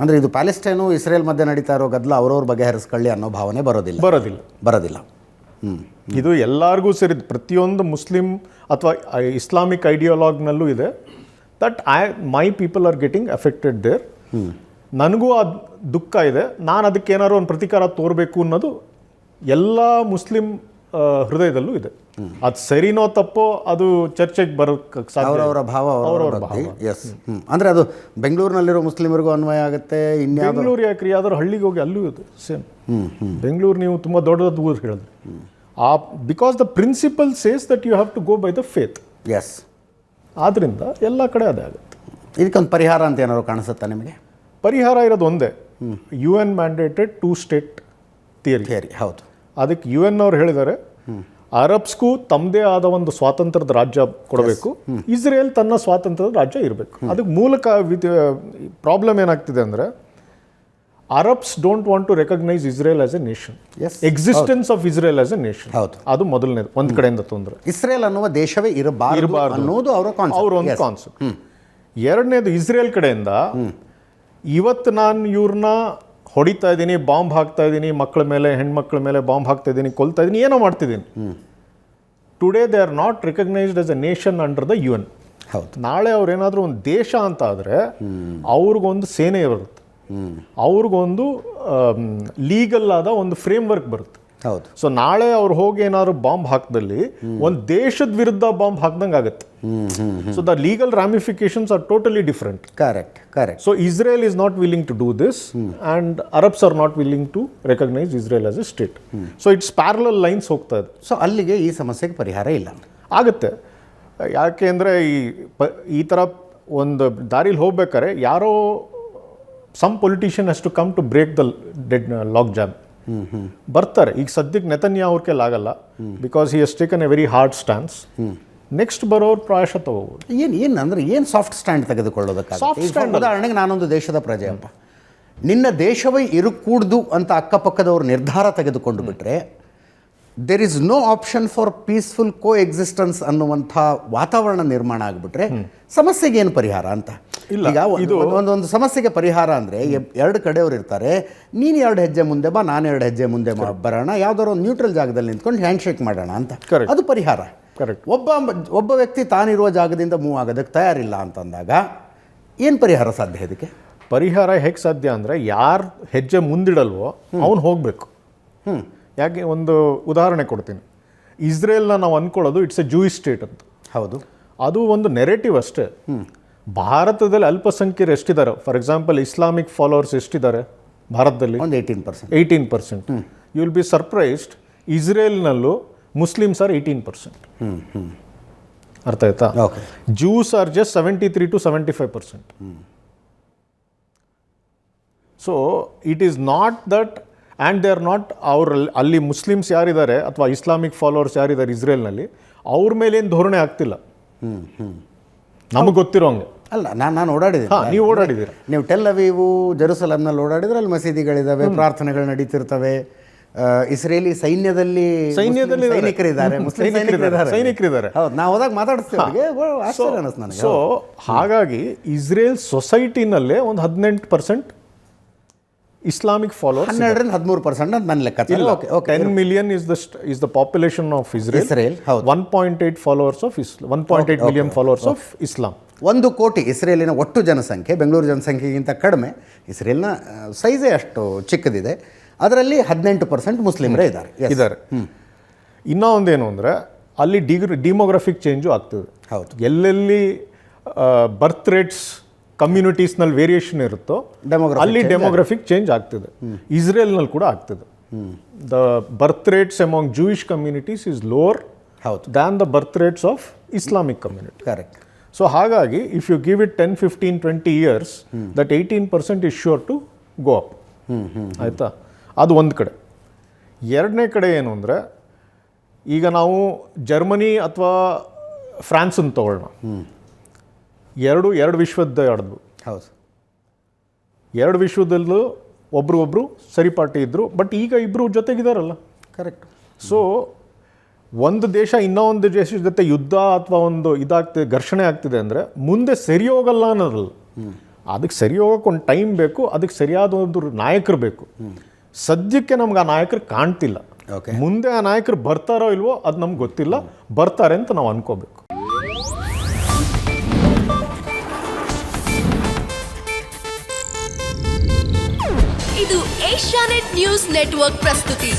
ಅಂದರೆ ಇದು ಪ್ಯಾಲೆಸ್ಟೈನು ಇಸ್ರೇಲ್ ಮಧ್ಯೆ ನಡೀತಾ ಇರೋ ಗದ್ದಲ ಅವ್ರವ್ರ ಬಗೆಹರಿಸ್ಕೊಳ್ಳಿ ಅನ್ನೋ ಭಾವನೆ ಬರೋದಿಲ್ಲ. ಇದು ಎಲ್ಲರಿಗೂ ಸೇರಿದ್ದು, ಪ್ರತಿಯೊಂದು ಮುಸ್ಲಿಂ ಅಥವಾ ಇಸ್ಲಾಮಿಕ್ ಐಡಿಯಾಲಜಿನಲ್ಲೂ ಇದೆ that my people are getting affected there. ನನಗೂ ಆ ದುಃಖ ಇದೆ, ನಾನು ಅದಕ್ಕೆ ಏನಾದ್ರು ಒಂದು ಪ್ರತಿಕಾರ ತೋರಬೇಕು ಅನ್ನೋದು ಎಲ್ಲ ಮುಸ್ಲಿಂ ಹೃದಯದಲ್ಲೂ ಇದೆ. ಅದು ಸರಿನೋ ತಪ್ಪೋ ಅದು ಚರ್ಚೆಗೆ ಬರೋಕ್ಕೆ ಸಾಧ್ಯ. ಅವರವರ ಭಾವ. ಎಸ್. ಅಂದರೆ ಅದು ಬೆಂಗಳೂರಿನಲ್ಲಿರೋ ಮುಸ್ಲಿಮರಿಗೂ ಅನ್ವಯ ಆಗುತ್ತೆ. ಬೆಂಗಳೂರು ಯಾಕ್ರಿ, ಯಾವ್ದಾದ್ರು ಹಳ್ಳಿಗೆ ಹೋಗಿ ಅಲ್ಲೂ ಇದೆ ಸೇಮ್. ಬೆಂಗಳೂರು ನೀವು ತುಂಬ ದೊಡ್ಡದು ಊರು ಹೇಳಿದ್ರಿ. Because the principle says that you have to go by the faith. Yes. ಆದ್ದರಿಂದ ಎಲ್ಲ ಕಡೆ ಅದೇ ಆಗುತ್ತೆ. ಇದಕ್ಕೊಂದು ಪರಿಹಾರ ಅಂತ ಏನಾದ್ರು ಕಾಣಿಸುತ್ತಾ ನಿಮಗೆ? ಪರಿಹಾರ ಇರೋದು ಒಂದೇ, UN ಮ್ಯಾಂಡೇಟೆಡ್ 2 ಸ್ಟೇಟ್ ಥಿಯರಿ. ಹೌದು. ಅದಕ್ಕೆ UN ಅವ್ರು ಹೇಳಿದ್ದಾರೆ ಅರಬ್ಸ್ಗೂ ತಮ್ಮದೇ ಆದ ಒಂದು ಸ್ವಾತಂತ್ರ್ಯದ ರಾಜ್ಯ ಕೊಡಬೇಕು, ಇಸ್ರೇಲ್ ತನ್ನ ಸ್ವಾತಂತ್ರ್ಯದ ರಾಜ್ಯ ಇರಬೇಕು. ಅದಕ್ಕೆ ಮೂಲಕ ಪ್ರಾಬ್ಲಮ್ ಏನಾಗ್ತಿದೆ ಅಂದರೆ Arabs don't want to recognise Israel as a nation. Existence of Israel as a nation. ಅದು ಮೊದಲನೇದು, ಒಂದು ಕಡೆಯಿಂದ ತೊಂದರೆ. ಇಸ್ರೇಲ್ ಅನ್ನುವ ದೇಶವೇ ಇರಬಾರದು ಅನ್ನೋದು ಅವರ ಒಂದು ಕಾನ್ಸೆಪ್ಟ್. ಎರಡನೇದು, ಇಸ್ರೇಲ್ ಕಡೆಯಿಂದ ಇವತ್ತು ನಾನು ಇವ್ರನ್ನ ಹೊಡಿತಾ ಇದ್ದೀನಿ, ಬಾಂಬ್ ಹಾಕ್ತಾ ಇದ್ದೀನಿ, ಮಕ್ಕಳ ಮೇಲೆ ಹೆಣ್ಮಕ್ಳ ಮೇಲೆ ಬಾಂಬ್ ಹಾಕ್ತಾ ಇದ್ದೀನಿ, ಕೊಲ್ತಾ ಇದ್ದೀನಿ, ಏನೋ ಮಾಡ್ತಿದ್ದೀನಿ. Today they are not recognised as a nation under the UN. ಹೌದು. ನಾಳೆ ಅವ್ರೇನಾದರೂ ಒಂದು ದೇಶ ಅಂತ ಆದರೆ ಅವ್ರಿಗೊಂದು ಸೇನೆ ಬರುತ್ತೆ, ಅವ್ರಿಗೊಂದು ಲೀಗಲ್ ಆದ ಒಂದು ಫ್ರೇಮ್ವರ್ಕ್ ಬರುತ್ತೆ. ಹೌದು. ಸೊ ನಾಳೆ ಅವ್ರು ಹೋಗಿ ಏನಾದ್ರು ಬಾಂಬ್ ಹಾಕಿದಲ್ಲಿ ಒಂದು ದೇಶದ ವಿರುದ್ಧ ಬಾಂಬ್ ಹಾಕ್ದಂಗೆ ಆಗುತ್ತೆ. So the legal ramifications are totally different. Correct. So Israel is not willing to do this and Arabs are not willing to recognise Israel as a state. So it's parallel lines ಹೋಗ್ತಾ ಇದೆ. So ಅಲ್ಲಿಗೆ ಈ ಸಮಸ್ಯೆಗೆ ಪರಿಹಾರ ಇಲ್ಲ ಆಗುತ್ತೆ. ಯಾಕೆ ಅಂದರೆ ಈ ಥರ ಒಂದು ದಾರಿಲಿ ಹೋಗ್ಬೇಕಾದ್ರೆ ಯಾರೋ some politician has to come to break the lock jam. ಬರ್ತಾರೆ. ಈಗ ಸದ್ಯಕ್ಕೆ ನೆತನ್ಯಾಹು ಅವ್ರ ಕೈಲಿ ಆಗಲ್ಲ, ಬಿಕಾಸ್ ಹಿ ಹಸ್ taken A very hard stance. Next ಬರೋರು ಪ್ರಾಯಶಃ ತಗೋಬೋದು. ಏನು ಸಾಫ್ಟ್ ಸ್ಟ್ಯಾಂಡ್ ತೆಗೆದುಕೊಳ್ಳೋದಕ್ಕಾಗುತ್ತೆ? ಉದಾಹರಣೆಗೆ ನಾನೊಂದು ದೇಶದ ಪ್ರಜೆಯಪ್ಪ, ನಿನ್ನ ದೇಶವೇ ಇರುಕೂಡ್ದು ಅಂತ ಅಕ್ಕಪಕ್ಕದವ್ರು ನಿರ್ಧಾರ ತೆಗೆದುಕೊಂಡು ಬಿಟ್ರೆ there is no option for peaceful coexistence ಅನ್ನುವಂಥ ವಾತಾವರಣ ನಿರ್ಮಾಣ ಆಗಿಬಿಟ್ರೆ ಸಮಸ್ಯೆಗೆ ಏನು ಪರಿಹಾರ ಅಂತ? ಈಗ ಒಂದು ಸಮಸ್ಯೆಗೆ ಪರಿಹಾರ ಅಂದರೆ ಎರಡು ಕಡೆಯವ್ರು ಇರ್ತಾರೆ, ನೀನು 2 ಹೆಜ್ಜೆ ಮುಂದೆ ಬಾ, ನಾನು 2 ಹೆಜ್ಜೆ ಮುಂದೆ ಬರೋಣ, ಯಾವ್ದಾದ್ರು ಒಂದು ನ್ಯೂಟ್ರಲ್ ಜಾಗದಲ್ಲಿ ನಿಂತ್ಕೊಂಡು ಹ್ಯಾಂಡ್ ಶೇಕ್ ಮಾಡೋಣ ಅಂತ. ಅದು ಪರಿಹಾರ. ಒಬ್ಬ ವ್ಯಕ್ತಿ ತಾನಿರುವ ಜಾಗದಿಂದ ಮೂವ್ ಆಗೋದಕ್ಕೆ ತಯಾರಿಲ್ಲ ಅಂತಂದಾಗ ಏನು ಪರಿಹಾರ ಸಾಧ್ಯ? ಇದಕ್ಕೆ ಪರಿಹಾರ ಹೇಗೆ ಸಾಧ್ಯ ಅಂದರೆ ಯಾರು ಹೆಜ್ಜೆ ಮುಂದಿಡಲ್ವೋ ಅವನು ಹೋಗಬೇಕು. ಯಾಕೆ ಒಂದು ಉದಾಹರಣೆ ಕೊಡ್ತೀನಿ. ಇಸ್ರೇಲ್ನ ನಾವು ಅಂದ್ಕೊಳ್ಳೋದು ಇಟ್ಸ್ ಎ ಜೂಯಿಶ್ ಸ್ಟೇಟ್ ಅಂತ. ಹೌದು. ಅದು ಒಂದು ನೆರೇಟಿವ್ ಅಷ್ಟೇ. ಭಾರತದಲ್ಲಿ ಅಲ್ಪಸಂಖ್ಯರು ಎಷ್ಟಿದ್ದಾರೆ? ಫಾರ್ ಎಕ್ಸಾಂಪಲ್ ಇಸ್ಲಾಮಿಕ್ ಫಾಲೋವರ್ಸ್ ಎಷ್ಟಿದ್ದಾರೆ ಭಾರತದಲ್ಲಿ? ಒಂದು 18%. 18%. ಯು ವಿಲ್ ಬಿ ಸರ್ಪ್ರೈಸ್ಡ್, ಇಸ್ರೇಲ್ನಲ್ಲೂ ಮುಸ್ಲಿಮ್ಸ್ ಆರ್ 18%. ಅರ್ಥ ಆಯ್ತಾ? Jews are just 73 to 75%. So it is not that and they are not ಅಲ್ಲಿ ಮುಸ್ಲಿಮ್ಸ್ ಯಾರಿದ್ದಾರೆ ಅಥವಾ ಇಸ್ಲಾಮಿಕ್ ಫಾಲೋವರ್ಸ್ ಯಾರಿದ್ದಾರೆ ಇಸ್ರೇಲ್ನಲ್ಲಿ, ಅವ್ರ ಮೇಲೆ ಏನು ಧೋರಣೆ ಆಗ್ತಿಲ್ಲ ನಮಗೆ ಗೊತ್ತಿರೋ ಹಂಗೆ. ಅಲ್ಲ, ನಾನು ಓಡಾಡಿದ್ದೀನಿ. ನೀವು ಓಡಾಡಿದ್ದೀರಾ? ನೀವು ಟೆಲ್ ಅವೀವು, ಜೆರುಸಲಮ್ನಲ್ಲಿ ಓಡಾಡಿದ್ರೆ ಅಲ್ಲಿ ಮಸೀದಿಗಳಿದ್ದಾವೆ, ಪ್ರಾರ್ಥನೆಗಳು ನಡೀತಿರ್ತವೆ. ಇಸ್ರೇಲಿ ಸೈನ್ಯದಲ್ಲಿ ಸೈನಿಕರಿದ್ದಾರೆ, ಮುಸ್ಲಿಂ ಸೈನಿಕರಿದ್ದಾರೆ. ಹೌದು, ನಾವು ಹೋದಾಗ ಮಾತಾಡಿಸ್ತೀವಿ. ಸೊ ಹಾಗಾಗಿ ಇಸ್ರೇಲ್ ಸೊಸೈಟಿನಲ್ಲೇ ಒಂದು 18% ಇಸ್ಲಾಮಿಕ್ ಫಾಲೋವರ್ಸ್. 12-13% ಅಂತ ನನ್ನ ಲೆಕ್ಕ. 10 million is the population of Israel. 1.8 followers of Islam. 1.8 million followers of Islam. 1 ಕೋಟಿ ಇಸ್ರೇಲಿನ ಒಟ್ಟು ಜನಸಂಖ್ಯೆ ಬೆಂಗಳೂರು ಜನಸಂಖ್ಯೆಗಿಂತ ಕಡಿಮೆ. ಇಸ್ರೇಲ್ನ ಸೈಜೇ ಅಷ್ಟು ಚಿಕ್ಕದಿದೆ. ಅದರಲ್ಲಿ 18% ಮುಸ್ಲಿಮರೇ ಇದ್ದಾರೆ. ಇನ್ನೂ ಒಂದೇನು ಅಂದರೆ ಅಲ್ಲಿ ಡಿಮೋಗ್ರಫಿಕ್ ಚೇಂಜು ಆಗ್ತದೆ. ಹೌದು. ಎಲ್ಲೆಲ್ಲಿ ಬರ್ತ್ ರೇಟ್ಸ್ ಕಮ್ಯುನಿಟೀಸ್ನಲ್ಲಿ ವೇರಿಯೇಷನ್ ಇರುತ್ತೋ ಅಲ್ಲಿ ಡೆಮೋಗ್ರಫಿಕ್ ಚೇಂಜ್ ಆಗ್ತದೆ. ಇಸ್ರೇಲ್ನಲ್ಲಿ ಕೂಡ ಆಗ್ತದೆ. The birth rates among Jewish communities is lower than the birth rates of Islamic community. Correct. So ಹಾಗಾಗಿ if you give it 10, 15, 20 years, that 18% is sure to go up. ಆಯಿತಾ? ಅದು ಒಂದು ಕಡೆ. ಎರಡನೇ ಕಡೆ ಏನು ಅಂದರೆ, ಈಗ ನಾವು ಜರ್ಮನಿ ಅಥವಾ ಫ್ರಾನ್ಸನ್ನು ತಗೊಳ್ಳೋಣ. ಎರಡು ವಿಶ್ವದ ಆಡಿದ್ವು. ಹೌದು. 2 ವಿಶ್ವದಲ್ಲೂ ಒಬ್ರು ಸರಿಪಾಟಿ ಇದ್ದರು, ಬಟ್ ಈಗ ಇಬ್ಬರು ಜೊತೆಗಿದಾರಲ್ಲ. ಕರೆಕ್ಟ್. ಸೊ ಒಂದು ದೇಶ ಇನ್ನೊಂದು ದೇಶದ ಜೊತೆ ಯುದ್ಧ ಅಥವಾ ಒಂದು ಘರ್ಷಣೆ ಆಗ್ತಿದೆ ಅಂದರೆ ಮುಂದೆ ಸರಿ ಹೋಗಲ್ಲ ಅನ್ನೋದಲ್ಲ, ಅದಕ್ಕೆ ಸರಿ ಹೋಗೋಕೆ ಒಂದು ಟೈಮ್ ಬೇಕು, ಅದಕ್ಕೆ ಸರಿಯಾದ ಒಂದು ನಾಯಕರು ಬೇಕು. ಸದ್ಯಕ್ಕೆ ನಮ್ಗೆ ಆ ನಾಯಕರು ಕಾಣ್ತಿಲ್ಲ. ಓಕೆ, ಮುಂದೆ ಆ ನಾಯಕರು ಬರ್ತಾರೋ ಇಲ್ವೋ ಅದು ನಮ್ಗೆ ಗೊತ್ತಿಲ್ಲ. ಬರ್ತಾರೆ ಅಂತ ನಾವು ಅನ್ಕೋಬೇಕು. ಇದು ಏಷ್ಯಾನೆಟ್ ನ್ಯೂಸ್ ನೆಟ್ವರ್ಕ್ ಪ್ರಸ್ತುತಿ.